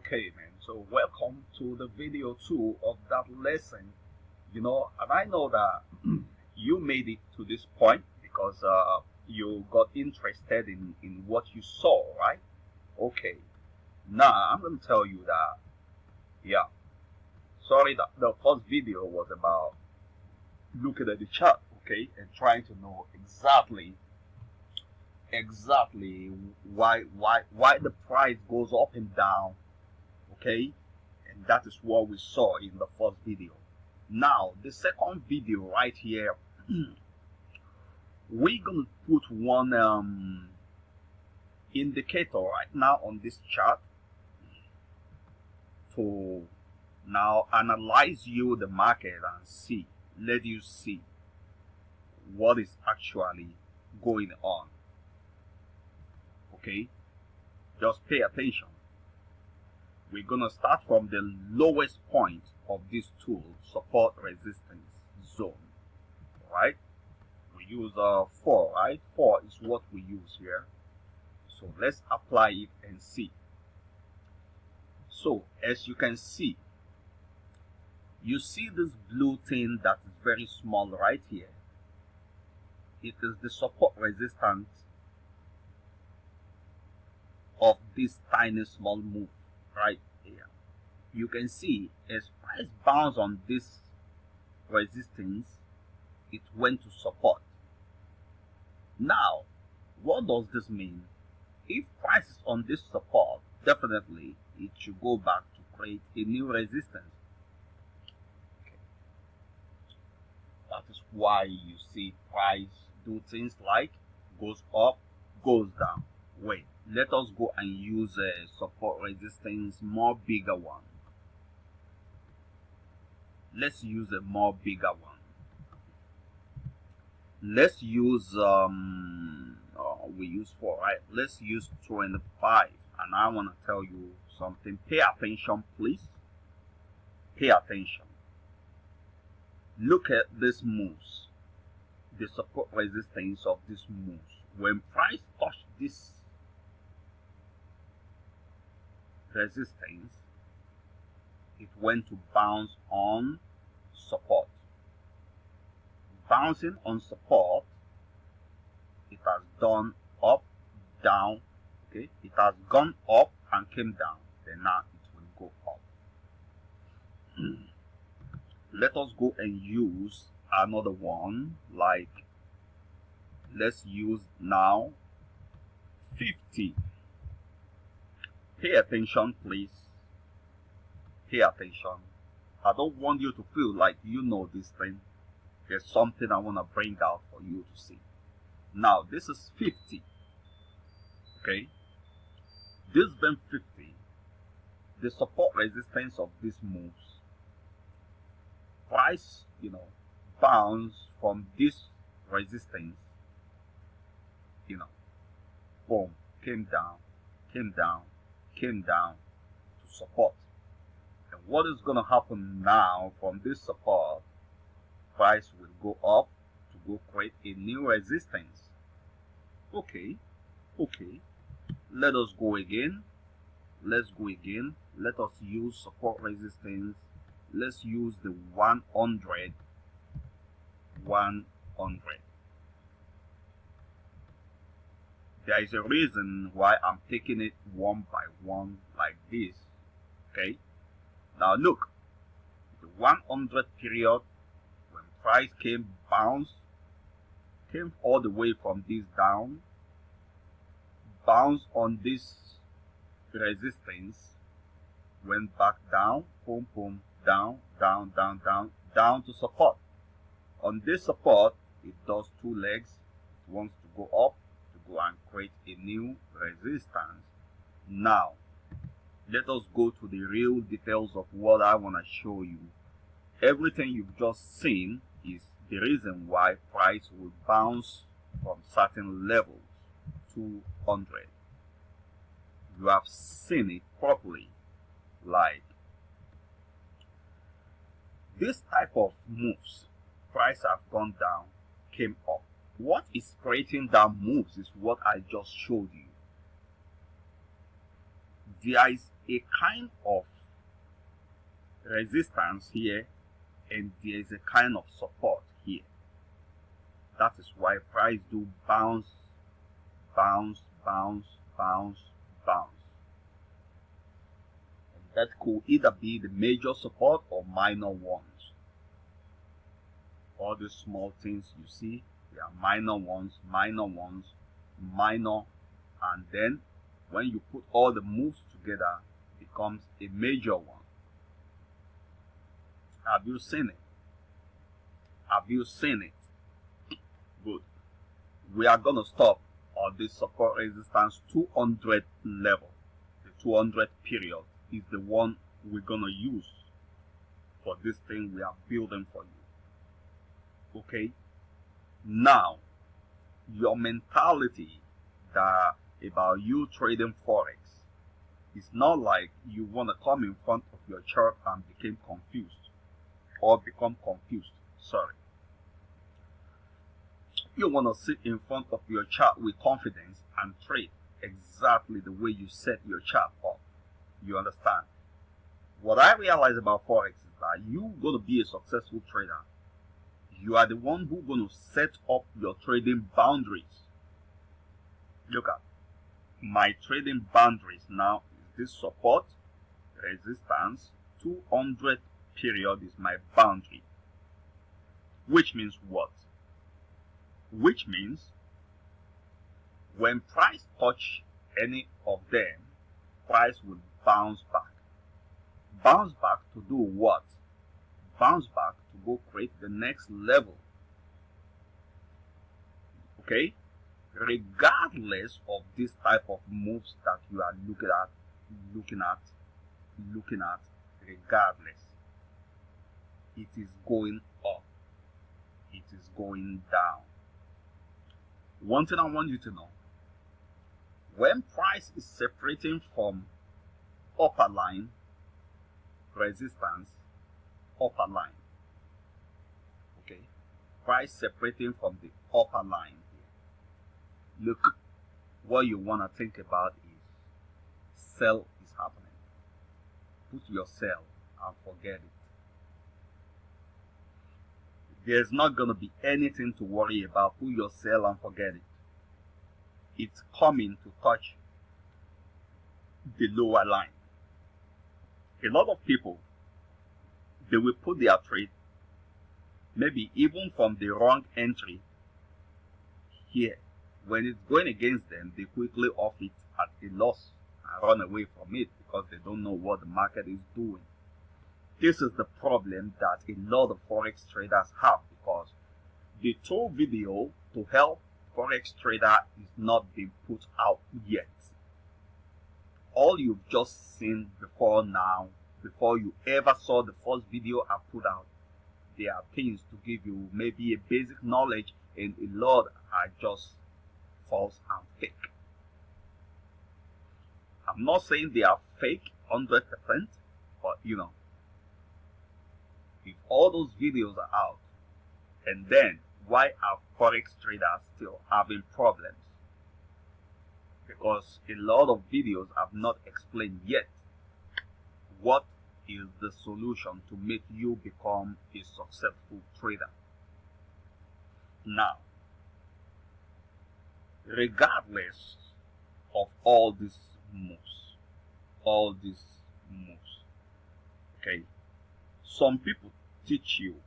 Okay, man, so welcome to the video 2 of that lesson. And I know that you made it to this point because you got interested in what you saw, right? Okay, now I'm going to tell you that, yeah, sorry that the first video was about looking at the chart, okay, and trying to know exactly why the price goes up and down, okay, and that is what we saw in the first video. Now the second video right here, we're gonna put one indicator right now on this chart to now analyze you the market and let you see what is actually going on. Okay, just pay attention. We're gonna start from the lowest point of this tool, support resistance zone, right? We use 4, right? 4 is what we use here. So let's apply it and see. So as you can see, you see this blue thing that is very small right here. It is the support resistance of this tiny small move right here. You can see as price bounce on this resistance, it went to support. Now what does this mean? If price is on this support, definitely it should go back to create a new resistance. Okay. That is why you see price do things like goes up, goes down. Wait, let us go and use a support resistance, more bigger one. Let's use a more bigger one. Let's use we use 4, right? Let's use 25. And I want to tell you something. Pay attention, please. Pay attention. Look at this moves, the support resistance of this moves. When price touch this resistance, it went to bounce on support. Bouncing on support, it has done up, down, okay, it has gone up and came down, then now it will go up. Let us go and use another one, like let's use now 50. Pay attention, please. Pay attention. I don't want you to feel like you know this thing. There's something I want to bring out for you to see. Now this is 50. Okay, this been 50. The support resistance of this moves. Price, bounce from this resistance. Boom, came down, came down, came down to support. And what is going to happen now from this support? Price will go up to go create a new resistance. Okay, let us go again. Let's go again. Let us use support resistance. Let's use the 100. There is a reason why I'm taking it one by one like this. Okay, now look, the 100 period, when price came all the way from this down, bounced on this resistance, went back down, boom, boom, down, down, down, down, down to support. On this support, it does 2 legs. It wants to go up to go and create a new resistance. Now let us go to the real details of what I want to show you. Everything you've just seen is the reason why price will bounce from certain levels. 200. You have seen it properly. Like this type of moves, price have gone down, came up. What is creating that moves is what I just showed you. There is a kind of resistance here, and there is a kind of support here. That is why price do bounce, bounce, bounce, bounce, bounce. And that could either be the major support or minor ones. All the small things you see, they are minor ones, minor, and then when you put all the moves together, it becomes a major one. Have you seen it? Have you seen it? Good. We are going to stop on this support resistance 200 level. The 200 period is the one we're going to use for this thing we are building for you. Okay? Now, your mentality about you trading Forex is not like you want to come in front of your chart and become confused. Sorry. You want to sit in front of your chart with confidence and trade exactly the way you set your chart up. You understand? What I realize about Forex is that you're going to be a successful trader. You are the one who's going to set up your trading boundaries. Look at my trading boundaries now. Is this support, resistance, 200 period is my boundary. Which means what? Which means when price touch any of them, price will bounce back. Bounce back to do what? Bounce back to go create the next level. Okay? Regardless of this type of moves that you are looking at, regardless, it is going up. It is going down. One thing I want you to know, when price is separating from upper line, resistance, upper line, okay, price separating from the upper line here, look, what you want to think about is sell is happening. Put your sell and forget it. There's not going to be anything to worry about. Put your sell and forget it. It's coming to touch the lower line. A lot of people, they will put their trade, maybe even from the wrong entry here. When it's going against them, they quickly off it at a loss and run away from it because they don't know what the market is doing. This is the problem that a lot of Forex traders have, because the tool video to help Forex trader is not being put out yet. All you've just seen before now, before you ever saw the first video I put out, there are things to give you maybe a basic knowledge, and a lot are just false and fake. I'm not saying they are fake 100%, but you know, if all those videos are out, and then why are Forex traders still having problems? Because a lot of videos have not explained yet what is the solution to make you become a successful trader. Now, regardless of all these moves, okay, some people teach you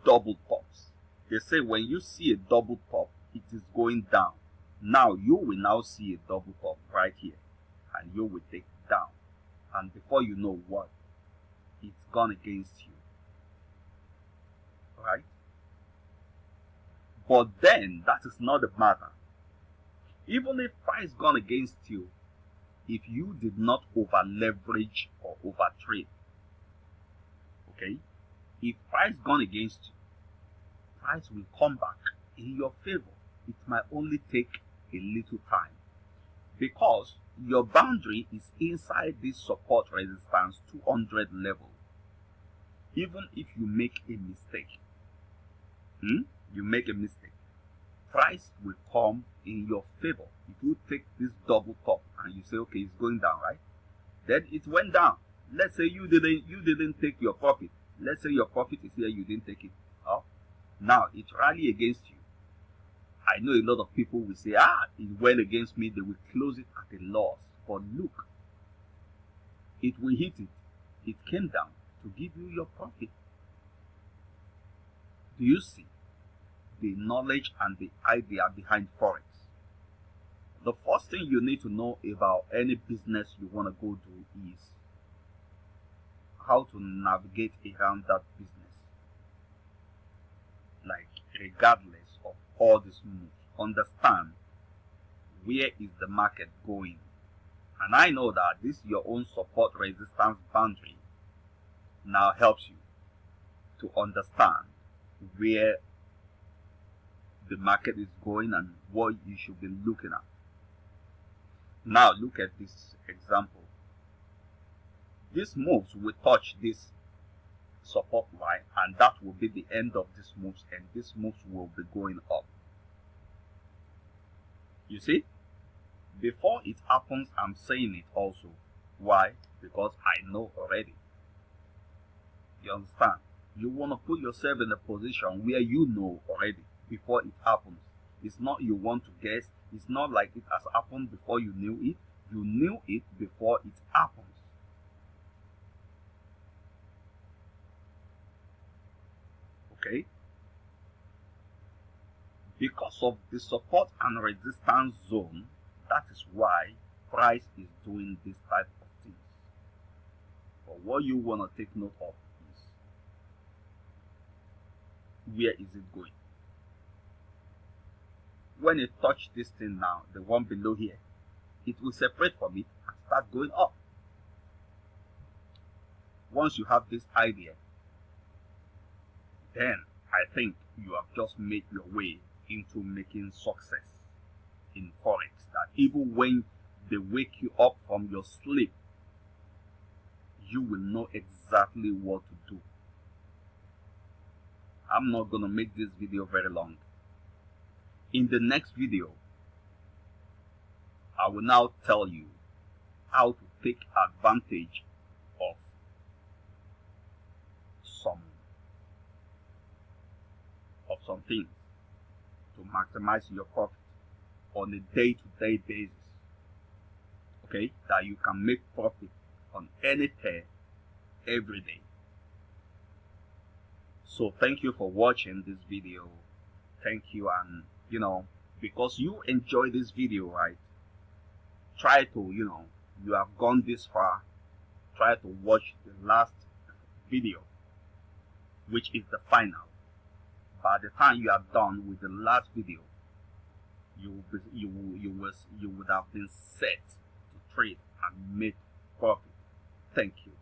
double tops. They say when you see a double top, it is going down. Now you will now see a double top right here, and you will take it down, and before you know what, it's gone against you, right? But then that is not the matter. Even if price gone against you, if you did not over leverage or over trade, okay, if price gone against you, price will come back in your favor. It might only take a little time, because your boundary is inside this support resistance 200 level. Even if you make a mistake, price will come in your favor. If you take this double top and you say, okay, it's going down, right? then it went down. Let's say you didn't take your profit. Let's say your profit is here, you didn't take it. Oh, now it rally against you. I know a lot of people will say, it went against me. They will close it at a loss. But look, it will hit it. It came down to give you your profit. Do you see the knowledge and the idea behind Forex? The first thing you need to know about any business you want to go do is how to navigate around that business. Like, regardless of all these moves, understand where is the market going. And I know that this your own support resistance boundary now helps you to understand where the market is going and what you should be looking at. Now look at this example. These moves will touch this support line, and that will be the end of these moves, and these moves will be going up. You see, before it happens, I'm saying it also. Why? Because I know already. You understand? You want to put yourself in a position where you know already before it happens. It's not you want to guess. It's not like it has happened before you knew it. You knew it before it happens. Okay? Because of the support and resistance zone, that is why price is doing this type of things. But what you want to take note of is, where is it going? When it touches this thing now, the one below here, it will separate from it and start going up. Once you have this idea, then I think you have just made your way into making success in Forex. That even when they wake you up from your sleep, you will know exactly what to do. I'm not going to make this video very long. In the next video, I will now tell you how to take advantage of some things to maximize your profit on a day-to-day basis. Okay, that you can make profit on any pair every day. So thank you for watching this video. Thank you, and because you enjoy this video, right, try to, you have gone this far, try to watch the last video, which is the final. By the time you are done with the last video, you would have been set to trade and make profit. Thank you.